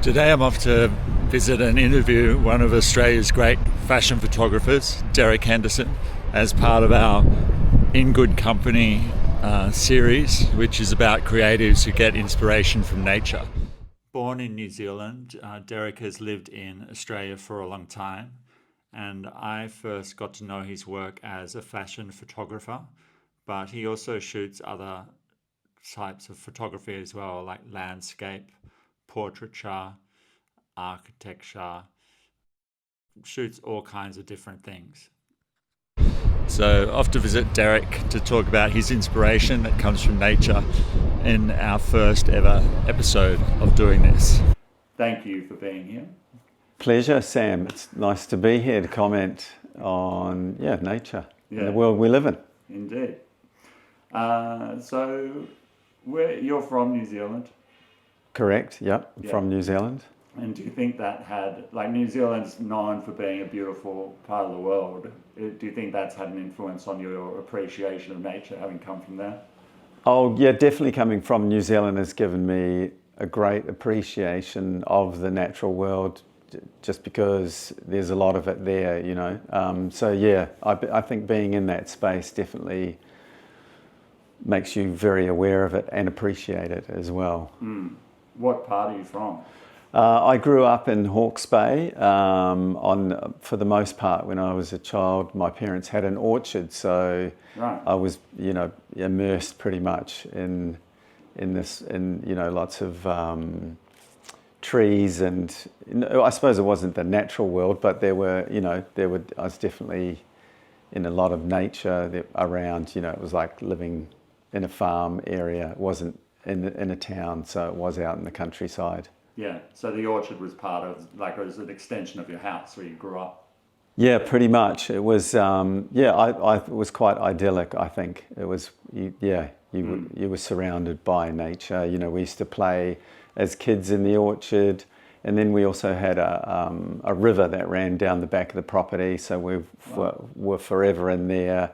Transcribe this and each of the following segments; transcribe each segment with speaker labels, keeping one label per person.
Speaker 1: Today I'm off to visit and interview one of Australia's great fashion photographers, Derek Henderson, as part of our In Good Company series, which is about creatives who get inspiration from nature. Born in New Zealand, Derek has lived in Australia for a long time, and I first got to know his work as a fashion photographer, but he also shoots other types of photography as well, like landscape, portraiture, architecture, shoots all kinds of different things. So off to visit Derek to talk about his inspiration that comes from nature in our first ever episode of doing this. Thank you for being here.
Speaker 2: Pleasure, Sam. It's nice to be here to comment on nature and the world we live in.
Speaker 1: Indeed. So you're from New Zealand?
Speaker 2: Correct, yep. From New Zealand.
Speaker 1: And do you think that New Zealand's known for being a beautiful part of the world. Do you think that's had an influence on your appreciation of nature, having come from there?
Speaker 2: Oh, yeah, definitely coming from New Zealand has given me a great appreciation of the natural world, just because there's a lot of it there, you know. I think being in that space definitely makes you very aware of it and appreciate it as well.
Speaker 1: Mm. What part are you from?
Speaker 2: I grew up in Hawke's Bay. For the most part, when I was a child, my parents had an orchard, so right. I was, immersed pretty much in lots of trees, and I suppose it wasn't the natural world, but I was definitely in a lot of nature around. It was like living in a farm area. It wasn't in a town, so it was out in the countryside.
Speaker 1: Yeah, so the orchard was it was an extension of your house where you grew up?
Speaker 2: Yeah, pretty much. It was, it was quite idyllic, I think. It was, you were surrounded by nature. We used to play as kids in the orchard, and then we also had a river that ran down the back of the property, so we were forever in there,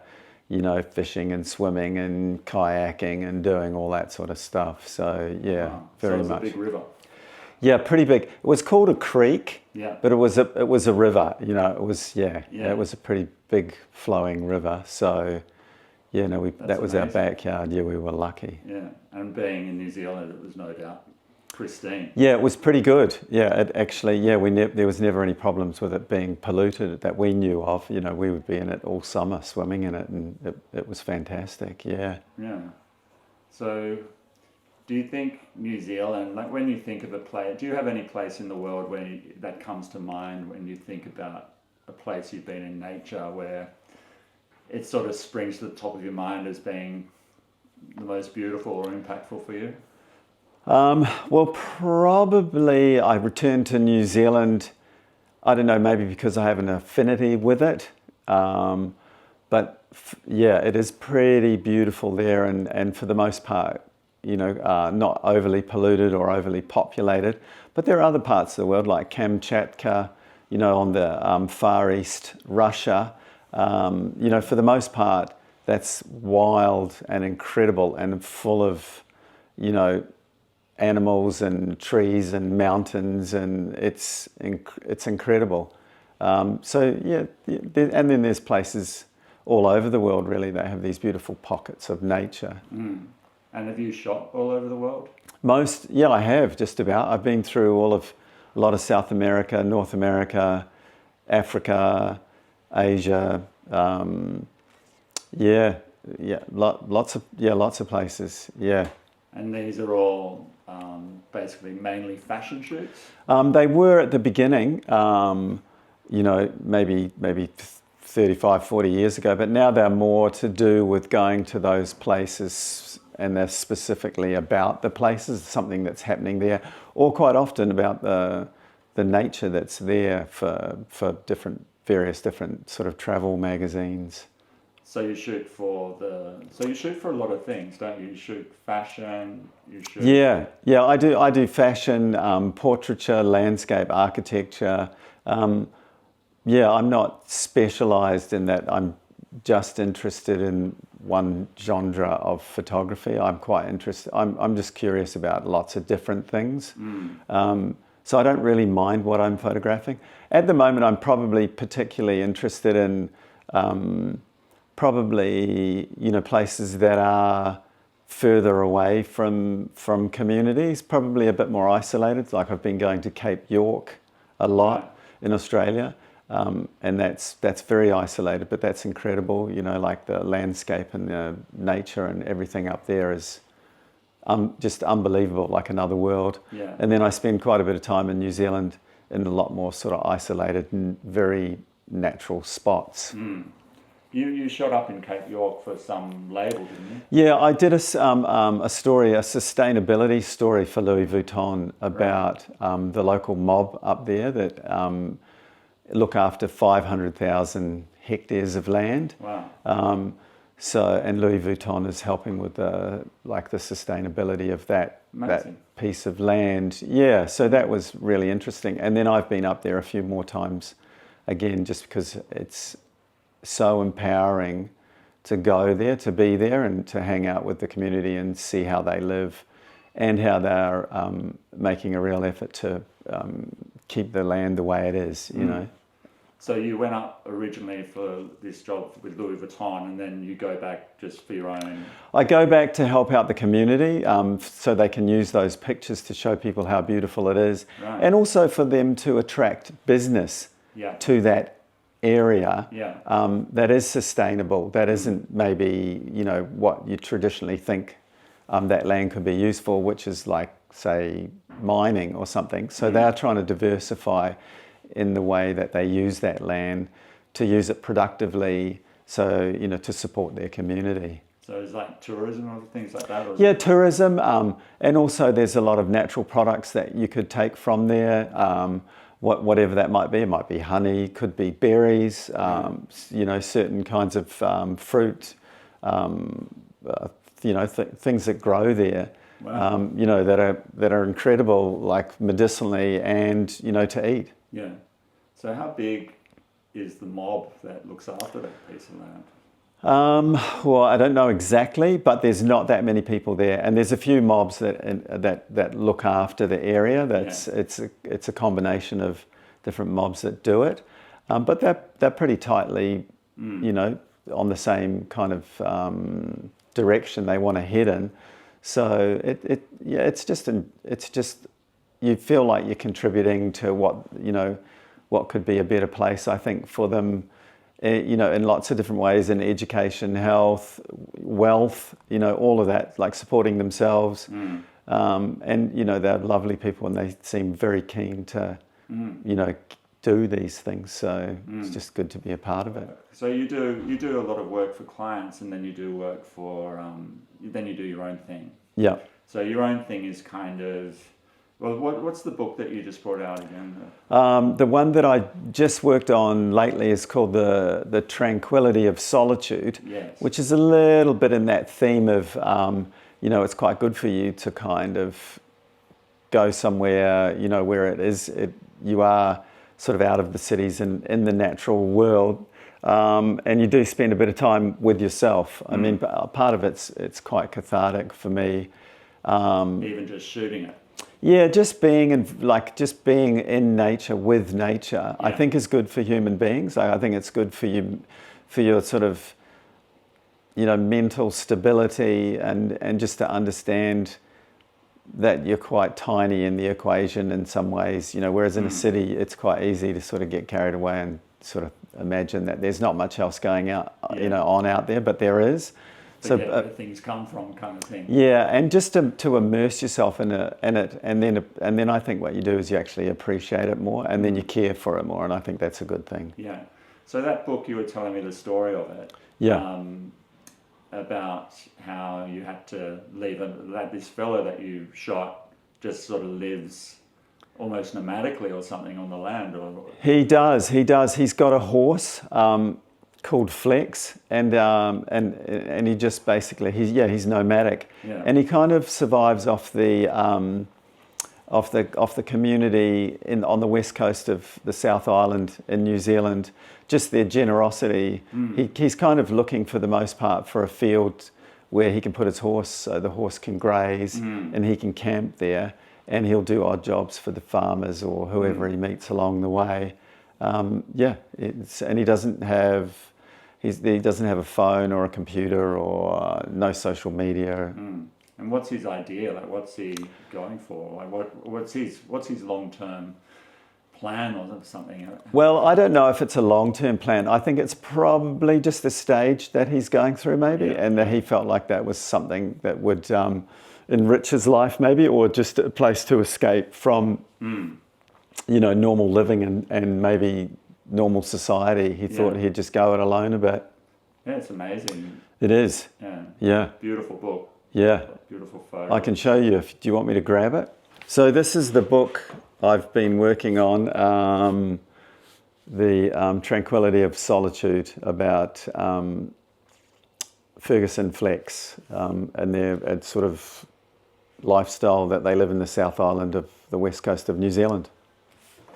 Speaker 2: fishing and swimming and kayaking and doing all that sort of stuff. So, very much.
Speaker 1: So it was a big river?
Speaker 2: Yeah, pretty big. It was called a creek, but it was a river. It was a pretty big flowing river. So, that was amazing. Our backyard. Yeah, we were lucky.
Speaker 1: Yeah, and being in New Zealand, it was no doubt pristine.
Speaker 2: Yeah, it was pretty good. Yeah, there was never any problems with it being polluted that we knew of. We would be in it all summer, swimming in it, and it was fantastic. Yeah.
Speaker 1: Yeah. So, do you think New Zealand, when you think of a place, do you have any place in the world that comes to mind when you think about a place you've been in nature where it sort of springs to the top of your mind as being the most beautiful or impactful for you?
Speaker 2: Well, probably I returned to New Zealand, I don't know, maybe because I have an affinity with it. But it is pretty beautiful there, and for the most part, not overly polluted or overly populated. But there are other parts of the world like Kamchatka, on the far east, Russia. For the most part, that's wild and incredible and full of, animals and trees and mountains, and it's incredible. And then there's places all over the world, really, that have these beautiful pockets of nature.
Speaker 1: Mm. And have you shot all over the world?
Speaker 2: I have, just about. I've been through a lot of South America, North America, Africa, Asia. Lots of places. Yeah.
Speaker 1: And these are all basically mainly fashion shoots?
Speaker 2: They were at the beginning, maybe 35, 40 years ago, but now they're more to do with going to those places, and they're specifically about the places, something that's happening there, or quite often about the nature that's there for various different sort of travel magazines.
Speaker 1: So you shoot for a lot of things, don't you? You shoot fashion,
Speaker 2: I do fashion, portraiture, landscape, architecture. I'm not specialized in that. I'm just interested in one genre of photography. I'm quite interested. I'm just curious about lots of different things. So I don't really mind what I'm photographing. At the moment, I'm probably particularly interested in probably, places that are further away from communities, probably a bit more isolated. Like I've been going to Cape York a lot in Australia, and that's very isolated, but that's incredible. Like the landscape and the nature and everything up there is just unbelievable, like another world.
Speaker 1: Yeah.
Speaker 2: And then I spend quite a bit of time in New Zealand in a lot more sort of isolated and very natural spots.
Speaker 1: You shot up in Cape York for some label, didn't you?
Speaker 2: Yeah, I did a story, a sustainability story for Louis Vuitton about the local mob up there that look after 500,000 hectares of land.
Speaker 1: Wow.
Speaker 2: And Louis Vuitton is helping with the sustainability of that piece of land. Yeah, so that was really interesting. And then I've been up there a few more times again, just because it's so empowering to go there, to be there and to hang out with the community and see how they live and how they're making a real effort to keep the land the way it is, you know.
Speaker 1: So you went up originally for this job with Louis Vuitton, and then you go back just for your own...
Speaker 2: I go back to help out the community so they can use those pictures to show people how beautiful it is.
Speaker 1: Right.
Speaker 2: And also for them to attract business to that area that is sustainable, that isn't maybe, what you traditionally think that land could be used for, which is like, say, mining or something. So they're trying to diversify in the way that they use that land to use it productively, so, to support their community.
Speaker 1: So it's like tourism or things like that? Or
Speaker 2: Yeah, tourism, and also there's a lot of natural products that you could take from there, whatever that might be. It might be honey, could be berries, certain kinds of fruit, things that grow there.
Speaker 1: Wow.
Speaker 2: That are incredible, like medicinally and, to eat.
Speaker 1: Yeah. So how big is the mob that looks after that piece of land?
Speaker 2: Well, I don't know exactly, but there's not that many people there, and there's a few mobs that look after the area. It's a combination of different mobs that do it, but they're pretty tightly, on the same kind of direction they want to head in. So it's just you feel like you're contributing to what could be a better place, I think, for them, in lots of different ways, in education, health, wealth, all of that, like supporting themselves. And, they're lovely people and they seem very keen to, do these things. So it's just good to be a part of it.
Speaker 1: So you do a lot of work for clients, and then you do work for, then you do your own thing.
Speaker 2: Yeah.
Speaker 1: So your own thing is kind of, well, what's the book that you just brought out again?
Speaker 2: The one that I just worked on lately is called The Tranquility of Solitude, which is a little bit in that theme of, it's quite good for you to kind of go somewhere, where you are sort of out of the cities and in the natural world. And you do spend a bit of time with yourself. I mean, part of it's quite cathartic for me.
Speaker 1: Even just shooting it.
Speaker 2: Yeah, just being in nature with nature, I think is good for human beings. I think it's good for you, for your sort of, mental stability and just to understand that you're quite tiny in the equation in some ways, whereas in a city, it's quite easy to sort of get carried away and sort of imagine that there's not much else going out, on out there, but there is.
Speaker 1: So where things come from, kind of thing.
Speaker 2: Yeah, and just to immerse yourself in it, and then I think what you do is you actually appreciate it more, and then you care for it more, and I think that's a good thing.
Speaker 1: Yeah. So that book, you were telling me the story of it.
Speaker 2: Yeah.
Speaker 1: About how you had to leave, that this fella that you shot just sort of lives almost nomadically or something on the land.
Speaker 2: He does. He's got a horse called Flex, and he just basically he's nomadic, and he kind of survives off the community on the west coast of the South Island in New Zealand. Just their generosity. He's kind of looking for the most part for a field where he can put his horse so the horse can graze and he can camp there. and he'll do odd jobs for the farmers or whoever he meets along the way. And he doesn't have a phone or a computer or no social media.
Speaker 1: And what's his idea? Like, what's he going for? Like, what's his long-term plan or something?
Speaker 2: Well, I don't know if it's a long-term plan. I think it's probably just the stage that he's going through, maybe, and that he felt like that was something that would enrich his life, maybe, or just a place to escape from, normal living and maybe normal society. He thought he'd just go it alone a bit.
Speaker 1: Yeah, it's amazing.
Speaker 2: It is. Yeah.
Speaker 1: Beautiful book.
Speaker 2: Yeah.
Speaker 1: Beautiful photo.
Speaker 2: I can show you. Do you want me to grab it? So this is the book I've been working on, the Tranquility of Solitude, about Ferguson Flex and their sort of lifestyle that they live in the South Island of the west coast of New Zealand.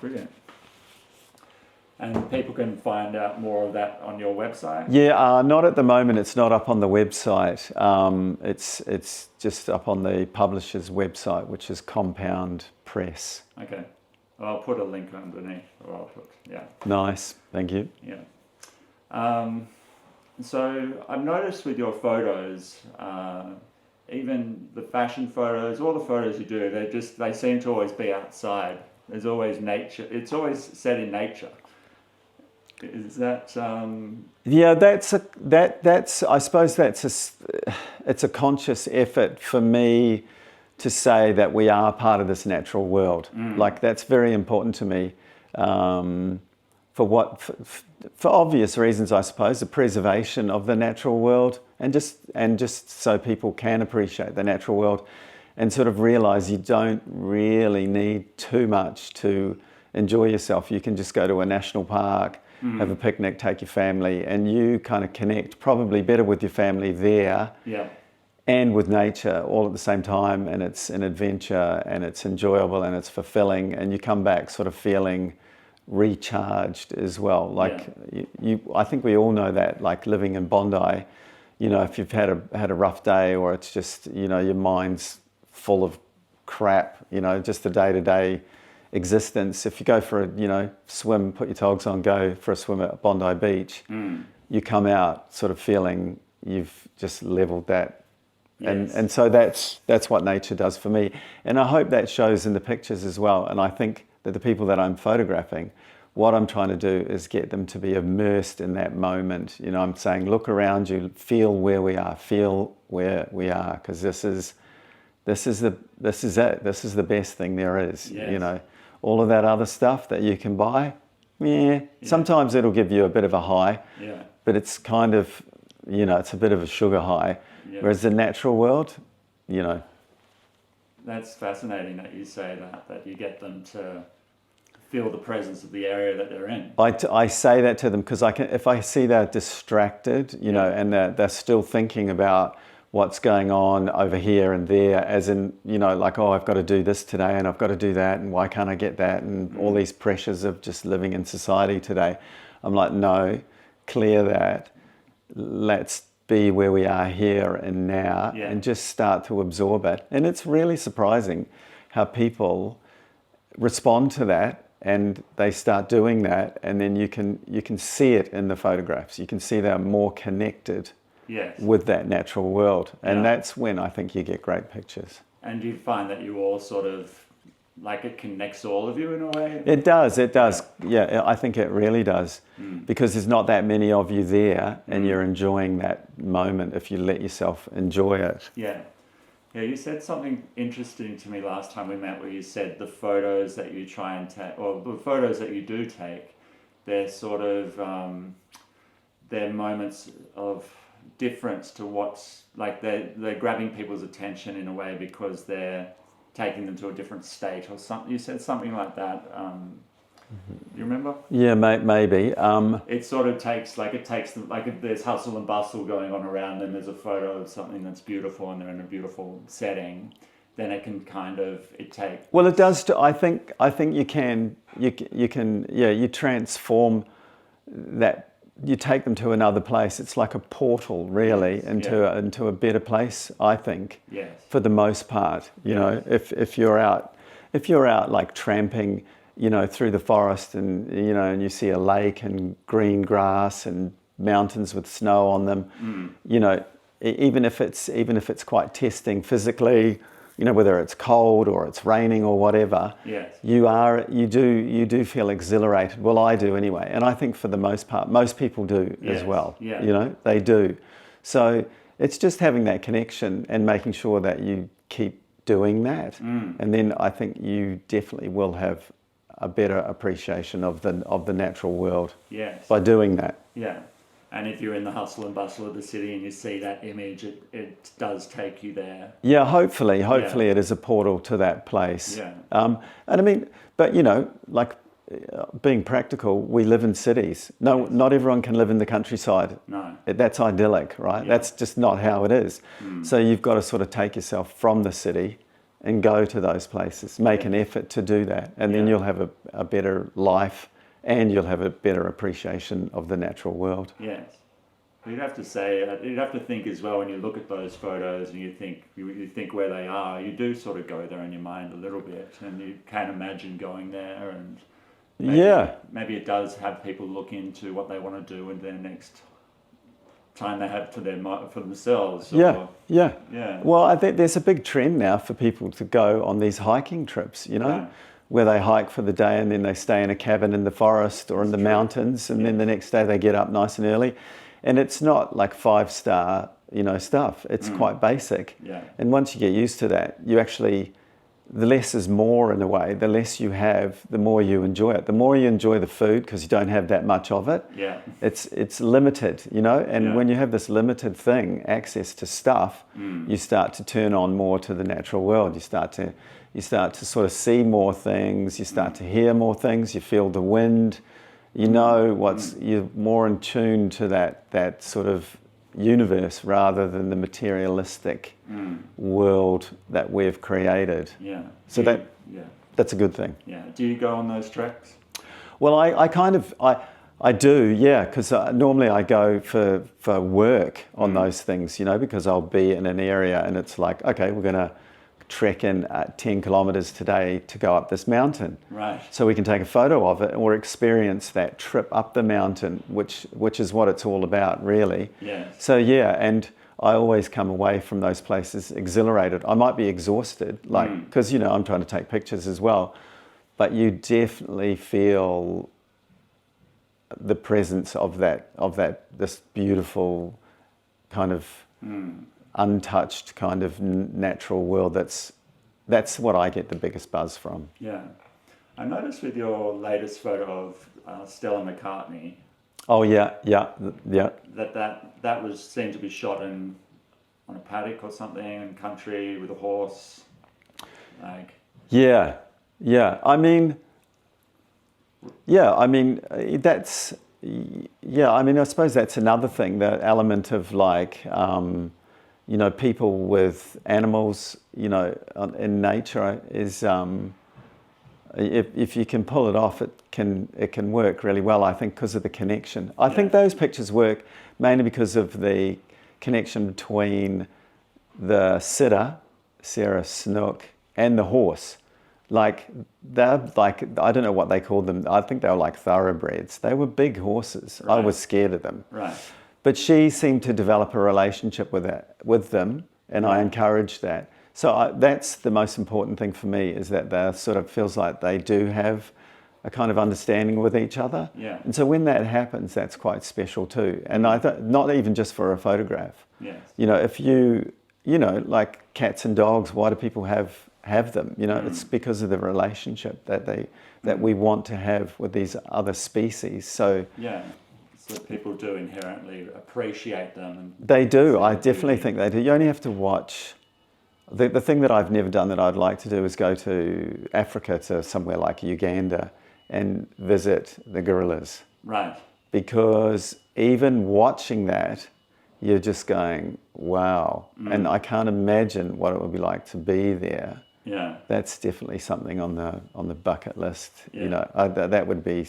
Speaker 1: Brilliant. And people can find out more of that on your website?
Speaker 2: Yeah, not at the moment. It's not up on the website. It's just up on the publisher's website, which is Compound Press.
Speaker 1: Okay. Well, I'll put a link underneath.
Speaker 2: Nice. Thank you.
Speaker 1: Yeah. So I've noticed with your photos, even the fashion photos, all the photos you do, they seem to always be outside. There's always nature. It's always set in nature. Is that?
Speaker 2: Yeah, I suppose it's a conscious effort for me to say that we are part of this natural world. Like, that's very important to me, for obvious reasons, I suppose, the preservation of the natural world, and just so people can appreciate the natural world, and sort of realize you don't really need too much to enjoy yourself. You can just go to a national park, have a picnic, take your family, and you kind of connect probably better with your family there and with nature all at the same time, and it's an adventure and it's enjoyable and it's fulfilling, and you come back sort of feeling recharged as well. Like I think we all know that, like living in Bondi, if you've had a rough day, or it's just, your mind's full of crap, just the day-to-day existence. If you go for a swim, put your togs on, go for a swim at Bondi Beach, you come out sort of feeling you've just leveled that. And so that's what nature does for me, and I hope that shows in the pictures as well. And I think that the people that I'm photographing, what I'm trying to do is get them to be immersed in that moment. I'm saying, look around you, feel where we are, because this is it. This is the best thing there is. All of that other stuff that you can buy, sometimes it'll give you a bit of a high, but it's kind of, it's a bit of a sugar high. Whereas the natural world,
Speaker 1: That's fascinating that you say that you get them to feel the presence of the area that they're in.
Speaker 2: I say that to them because if I see they're distracted, and they're still thinking about what's going on over here and there, as in, like, oh, I've got to do this today and I've got to do that, and why can't I get that, and all these pressures of just living in society today. I'm like, no, clear that. Let's be where we are here and now, and just start to absorb it. And it's really surprising how people respond to that, and they start doing that, and then you can see it in the photographs. You can see they're more connected with that natural world, and that's when I think you get great pictures. And
Speaker 1: you find that you all sort of, like, it connects all of you in a way?
Speaker 2: It does. Yeah, I think it really does, because there's not that many of you there, and you're enjoying that moment if you let yourself enjoy it.
Speaker 1: Yeah, you said something interesting to me last time we met, where you said the photos that you try and take, or the photos that you do take, they're sort of, they're moments of difference to what's, like, they're grabbing people's attention in a way because they're taking them to a different state or something. You said something like that. You remember?
Speaker 2: Yeah, maybe.
Speaker 1: It sort of takes them, like, if there's hustle and bustle going on around them, there's a photo of something that's beautiful and they're in a beautiful setting, then it can kind of, it takes...
Speaker 2: Well, it does. I think you can transform that. You take them to another place. It's like a portal, really, into a better place, I think.
Speaker 1: Yes.
Speaker 2: For the most part, if you're out if you're out like tramping, through the forest and, and you see a lake and green grass and mountains with snow on them, even if it's quite testing physically, whether it's cold or it's raining or whatever,
Speaker 1: yes,
Speaker 2: you do feel exhilarated. Well, I do anyway, and I think for the most part, most people do as well.
Speaker 1: Yeah.
Speaker 2: They do. So it's just having that connection and making sure that you keep doing that, and then I think you definitely will have a better appreciation of the natural world.
Speaker 1: Yes.
Speaker 2: By doing that.
Speaker 1: Yeah. And if you're in the hustle and bustle of the city and you see that image, it does take you there.
Speaker 2: Yeah, hopefully it is a portal to that place.
Speaker 1: Yeah.
Speaker 2: And I mean, but being practical, we live in cities. No, not everyone can live in the countryside.
Speaker 1: No.
Speaker 2: That's idyllic, right?
Speaker 1: Yeah.
Speaker 2: That's just not how it is. So you've got to sort of take yourself from the city and go to those places, make an effort to do that, and then you'll have a better life. And you'll have a better appreciation of the natural world.
Speaker 1: Yes. You'd have to think as well when you look at those photos and you think where they are, you do sort of go there in your mind a little bit and you can imagine going there and maybe it does have people look into what they want to do in their next time they have for themselves.
Speaker 2: Yeah. Well, I think there's a big trend now for people to go on these hiking trips,
Speaker 1: Right.
Speaker 2: where they hike for the day and then they stay in a cabin in the forest or in the mountains, and then the next day they get up nice and early. And it's not like 5-star, stuff. It's quite basic.
Speaker 1: Yeah.
Speaker 2: And once you get used to that, the less is more in a way. The less you have, the more you enjoy it. The more you enjoy the food because you don't have that much of it.
Speaker 1: Yeah.
Speaker 2: It's limited, and when you have this limited thing, access to stuff, you start to turn on more to the natural world. You start to sort of see more things, you start to hear more things, you feel the wind, you're more in tune to that sort of universe rather than the materialistic world that we've created.
Speaker 1: Yeah.
Speaker 2: So that's a good thing.
Speaker 1: Yeah. Do you go on those treks?
Speaker 2: Well, I do, yeah, because normally I go for work on those things, because I'll be in an area and it's like, okay, we're going to trek in 10 kilometres today to go up this mountain.
Speaker 1: Right.
Speaker 2: So we can take a photo of it or experience that trip up the mountain, which is what it's all about, really.
Speaker 1: Yes.
Speaker 2: So yeah, and I always come away from those places exhilarated. I might be exhausted, because I'm trying to take pictures as well, but you definitely feel the presence of this beautiful kind of untouched kind of natural world. That's what I get the biggest buzz from.
Speaker 1: Yeah. I noticed with your latest photo of Stella McCartney.
Speaker 2: Oh yeah.
Speaker 1: That seemed to be shot on a paddock or something in country with a horse. Yeah. I mean, I suppose that's another thing, the element of people with animals, in nature is, if you can pull it off, it can work really well, I think, because of the connection. I think those pictures work mainly because of the connection between the sitter, Sarah Snook, and the horse. They're I don't know what they called them. I think they were like thoroughbreds. They were big horses. Right. I was scared of them. Right.
Speaker 2: But she seemed to develop a relationship with them, and I encouraged that. So that's the most important thing for me, is that they sort of feels like they do have a kind of understanding with each other.
Speaker 1: Yeah.
Speaker 2: And so when that happens, that's quite special too. And not even just for a photograph.
Speaker 1: Yes.
Speaker 2: If like cats and dogs, why do people have them? It's because of the relationship that we want to have with these other species. So
Speaker 1: yeah. So people do inherently appreciate them.
Speaker 2: They do. I definitely think they do. You only have to watch. The thing that I've never done that I'd like to do is go to Africa, to somewhere like Uganda, and visit the gorillas.
Speaker 1: Right.
Speaker 2: Because even watching that, you're just going, wow. And I can't imagine what it would be like to be there.
Speaker 1: Yeah.
Speaker 2: That's definitely something on the bucket list.
Speaker 1: Yeah.
Speaker 2: That would be.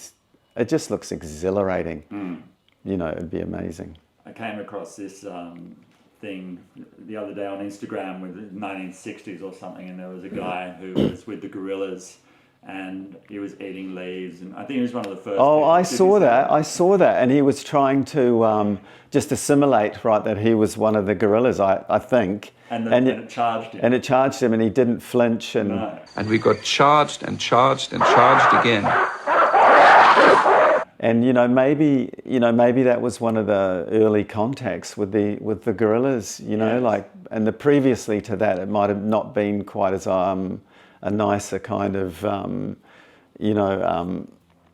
Speaker 2: It just looks exhilarating. It'd be amazing.
Speaker 1: I came across this thing the other day on Instagram with the 1960s or something, and there was a guy who was with the gorillas, and he was eating leaves, and I think he was one of the first.
Speaker 2: Oh,
Speaker 1: people.
Speaker 2: I saw that, and he was trying to just assimilate, right, that he was one of the gorillas, I think.
Speaker 1: And it charged him.
Speaker 2: And it charged him, and he didn't flinch. And
Speaker 1: No.
Speaker 3: And we got charged and charged and charged again.
Speaker 2: And maybe that was one of the early contacts with the gorillas.
Speaker 1: Yes.
Speaker 2: And the previously to that, it might have not been quite as a nicer kind of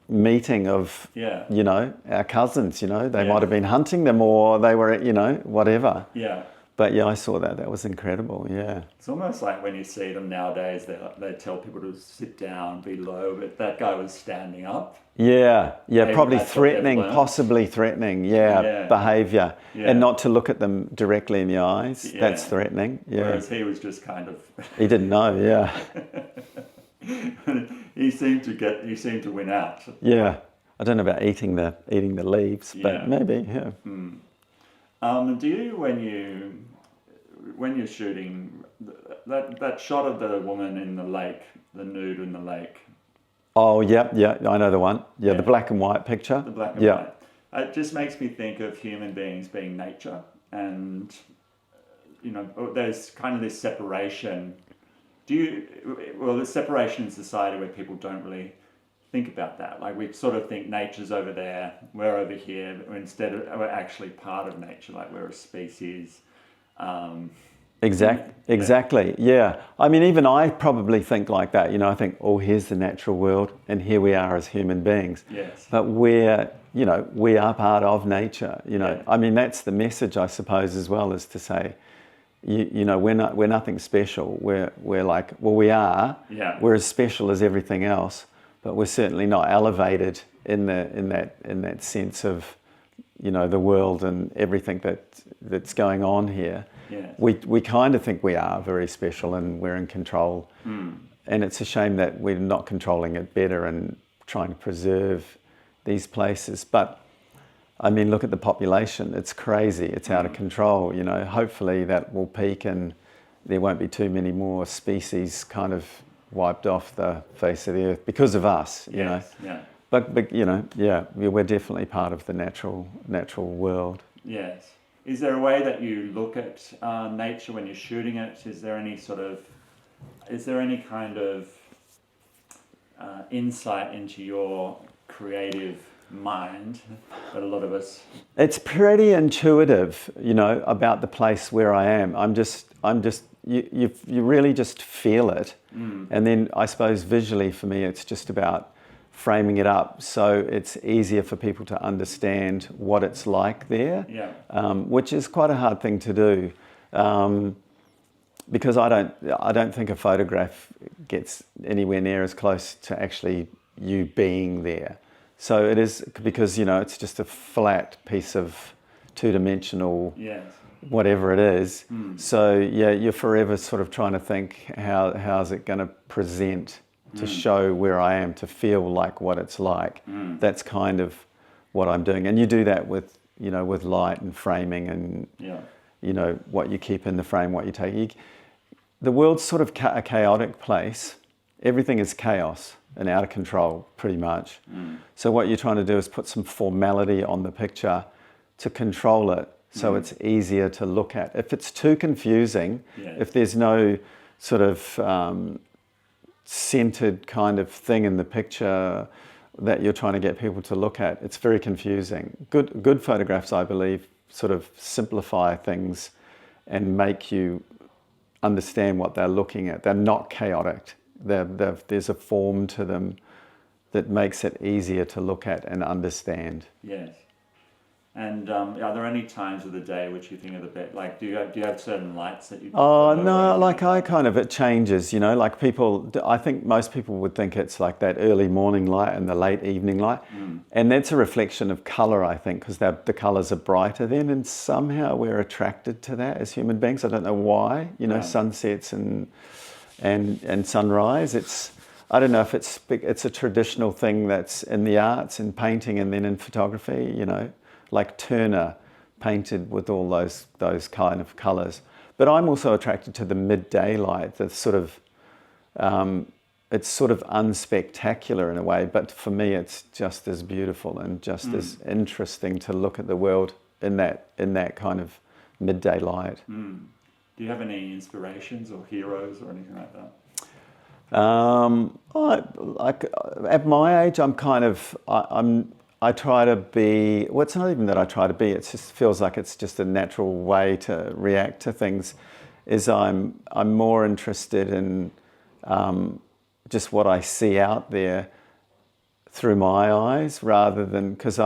Speaker 2: meeting of our cousins. They might have been hunting them, or they were whatever.
Speaker 1: Yeah.
Speaker 2: But yeah, I saw that. That was incredible. Yeah.
Speaker 1: It's almost like when you see them nowadays, they tell people to sit down, be low, but that guy was standing up.
Speaker 2: Yeah,
Speaker 1: Maybe
Speaker 2: probably
Speaker 1: that's what they've
Speaker 2: threatening,
Speaker 1: learned.
Speaker 2: possibly threatening, behaviour.
Speaker 1: Yeah.
Speaker 2: And not to look at them directly in the eyes,
Speaker 1: Yeah.
Speaker 2: that's threatening, yeah.
Speaker 1: Whereas he was just kind of...
Speaker 2: He didn't know, yeah.
Speaker 1: he seemed to win out.
Speaker 2: Yeah, I don't know about eating the leaves, but
Speaker 1: Yeah.
Speaker 2: maybe, yeah.
Speaker 1: Do you, when you're shooting, that shot of the woman in the lake, the nude in the lake,
Speaker 2: Oh, yeah, I know the one. Yeah, the black and white picture.
Speaker 1: the black and white, it just makes me think of human beings being nature, and there's kind of this separation. There's separation in society where people don't really think about that. Like, we sort of think nature's over there, we're over here, but instead we're actually part of nature, like we're a species.
Speaker 2: Exactly, yeah. I mean, even I probably think like that. I think, oh, here's the natural world, and here we are as human beings.
Speaker 1: Yes.
Speaker 2: But we are part of nature.
Speaker 1: Yeah.
Speaker 2: I mean, that's the message, I suppose, as well, is to say, we're nothing special. We're like, well, we are.
Speaker 1: Yeah.
Speaker 2: We're as special as everything else, but we're certainly not elevated in that sense of, the world and everything that's going on here.
Speaker 1: Yes.
Speaker 2: We kind of think we are very special and we're in control. And it's a shame that we're not controlling it better and trying to preserve these places. But I mean, look at the population. It's crazy. It's out of control. Hopefully that will peak and there won't be too many more species kind of wiped off the face of the earth because of us.
Speaker 1: Yeah.
Speaker 2: But we're definitely part of the natural world.
Speaker 1: Yes. Is there a way that you look at nature when you're shooting it? Is there any kind of insight into your creative mind that a lot of us...
Speaker 2: It's pretty intuitive, about the place where I am. You really just feel it. And then I suppose visually for me, it's just about framing it up so it's easier for people to understand what it's like there, which is quite a hard thing to do, because I don't think a photograph gets anywhere near as close to actually you being there. So it is, because it's just a flat piece of two-dimensional whatever it is. So yeah, you're forever sort of trying to think how's it going to present to show where I am, to feel like what it's like. That's kind of what I'm doing. And you do that with light and framing and, what you keep in the frame, what you take. The world's sort of a chaotic place. Everything is chaos and out of control, pretty much. So what you're trying to do is put some formality on the picture to control it so it's easier to look at. If it's too confusing, if there's no sort of centered kind of thing in the picture that you're trying to get people to look at, it's very confusing. Good photographs, I believe, sort of simplify things and make you understand what they're looking at. They're not chaotic. There's a form to them that makes it easier to look at and understand.
Speaker 1: Yes. And are there any times of the day which you think are the best? Like, do you have certain lights that you...
Speaker 2: Oh, no, like it changes, like people, I think most people would think it's like that early morning light and the late evening light. And that's a reflection of colour, I think, because the colours are brighter then, and somehow we're attracted to that as human beings. I don't know why, sunsets and sunrise. I don't know if it's a traditional thing that's in the arts, in painting and then in photography, like Turner painted with all those kind of colours. But I'm also attracted to the midday light, the sort of, it's sort of unspectacular in a way, but for me it's just as beautiful and just as interesting to look at the world in that kind of midday light.
Speaker 1: Do you have any inspirations or heroes or anything like that?
Speaker 2: At my age, I try to be, well, it's not even that I try to be, it just feels like it's just a natural way to react to things, is I'm more interested in just what I see out there through my eyes, rather than, because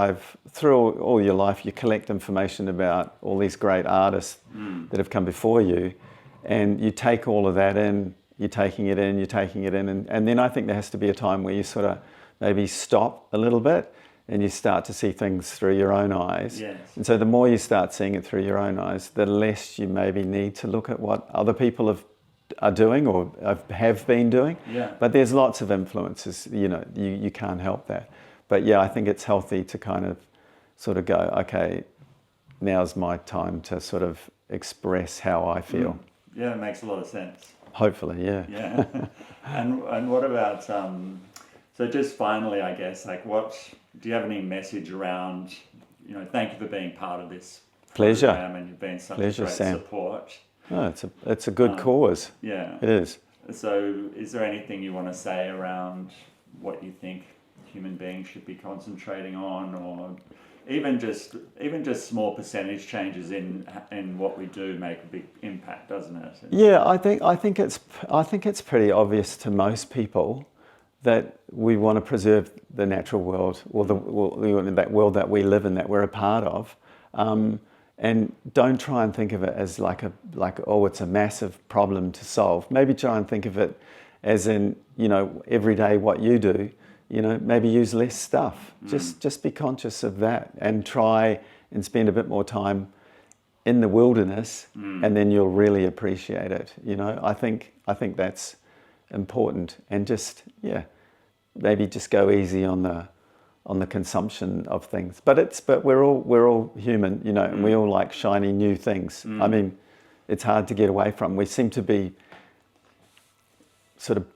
Speaker 2: through all your life you collect information about all these great artists that have come before you, and you take all of that in, you're taking it in, and then I think there has to be a time where you sort of maybe stop a little bit and you start to see things through your own eyes.
Speaker 1: Yes.
Speaker 2: And so the more you start seeing it through your own eyes, the less you maybe need to look at what other people are doing or have been doing.
Speaker 1: Yeah.
Speaker 2: But there's lots of influences, you can't help that. But yeah, I think it's healthy to kind of sort of go, okay, now's my time to sort of express how I feel.
Speaker 1: Yeah, it makes a lot of sense.
Speaker 2: Hopefully, yeah.
Speaker 1: Yeah. And what about, so just finally, I guess, like do you have any message around, thank you for being part of this
Speaker 2: Pleasure.
Speaker 1: program, and you've been such a great
Speaker 2: Sam.
Speaker 1: support.
Speaker 2: Oh, it's a good cause.
Speaker 1: Yeah.
Speaker 2: It is.
Speaker 1: So is there anything you want to say around what you think human beings should be concentrating on, or even just small percentage changes in what we do make a big impact, doesn't it?
Speaker 2: Yeah, I think it's pretty obvious to most people that we want to preserve the natural world, or that world that we live in, that we're a part of, and don't try and think of it as like it's a massive problem to solve. Maybe try and think of it as in, every day what you do. Maybe use less stuff. Just be conscious of that, and try and spend a bit more time in the wilderness, and then you'll really appreciate it. I think that's important, and maybe just go easy on the consumption of things. But we're all human, and we all like shiny new things. I mean, it's hard to get away from. We seem to be sort of,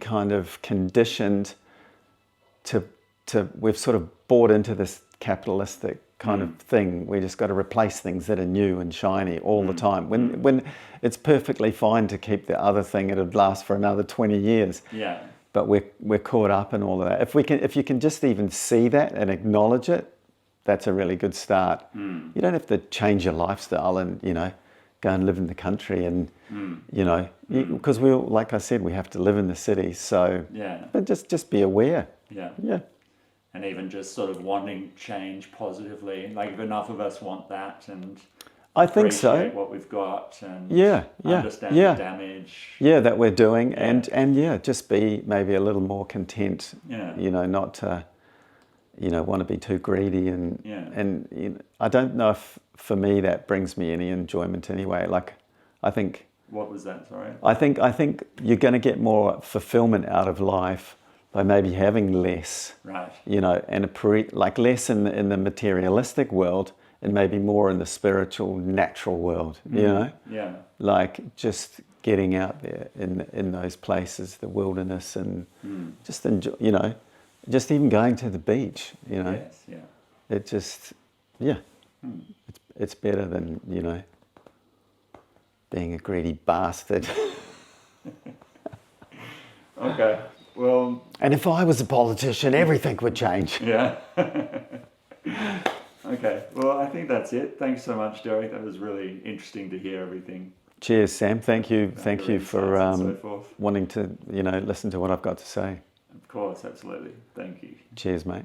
Speaker 2: kind of conditioned to we've sort of bought into this capitalistic kind of thing. We just got to replace things that are new and shiny all the time. When it's perfectly fine to keep the other thing, it'd last for another 20 years.
Speaker 1: Yeah.
Speaker 2: But we're caught up in all of that. If you can just even see that and acknowledge it, that's a really good start. You don't have to change your lifestyle and go and live in the country, and because we all, like I said, we have to live in the city. So but just be aware. Yeah.
Speaker 1: And even just sort of wanting change positively, like if enough of us want that, and
Speaker 2: I think so.
Speaker 1: Appreciate what we've got, and understand the damage.
Speaker 2: Yeah, that we're doing, and just be maybe a little more content. Not to want to be too greedy, and I don't know if for me that brings me any enjoyment anyway. Like, I think.
Speaker 1: What was that? Sorry.
Speaker 2: I think you're going to get more fulfillment out of life by maybe having less.
Speaker 1: Right.
Speaker 2: And less in the materialistic world, and maybe more in the spiritual, natural world. Yeah. Like just getting out there in those places, the wilderness, and just enjoy. Just even going to the beach.
Speaker 1: Yes. Yeah.
Speaker 2: It just. It's better than being a greedy bastard.
Speaker 1: Okay. Well.
Speaker 2: And if I was a politician, everything would change.
Speaker 1: Yeah. Okay. Well, I think that's it. Thanks so much, Derek. That was really interesting to hear everything.
Speaker 2: Cheers, Sam. Thank you for
Speaker 1: so
Speaker 2: wanting to listen to what I've got to say.
Speaker 1: Of course, absolutely. Thank you.
Speaker 2: Cheers, mate.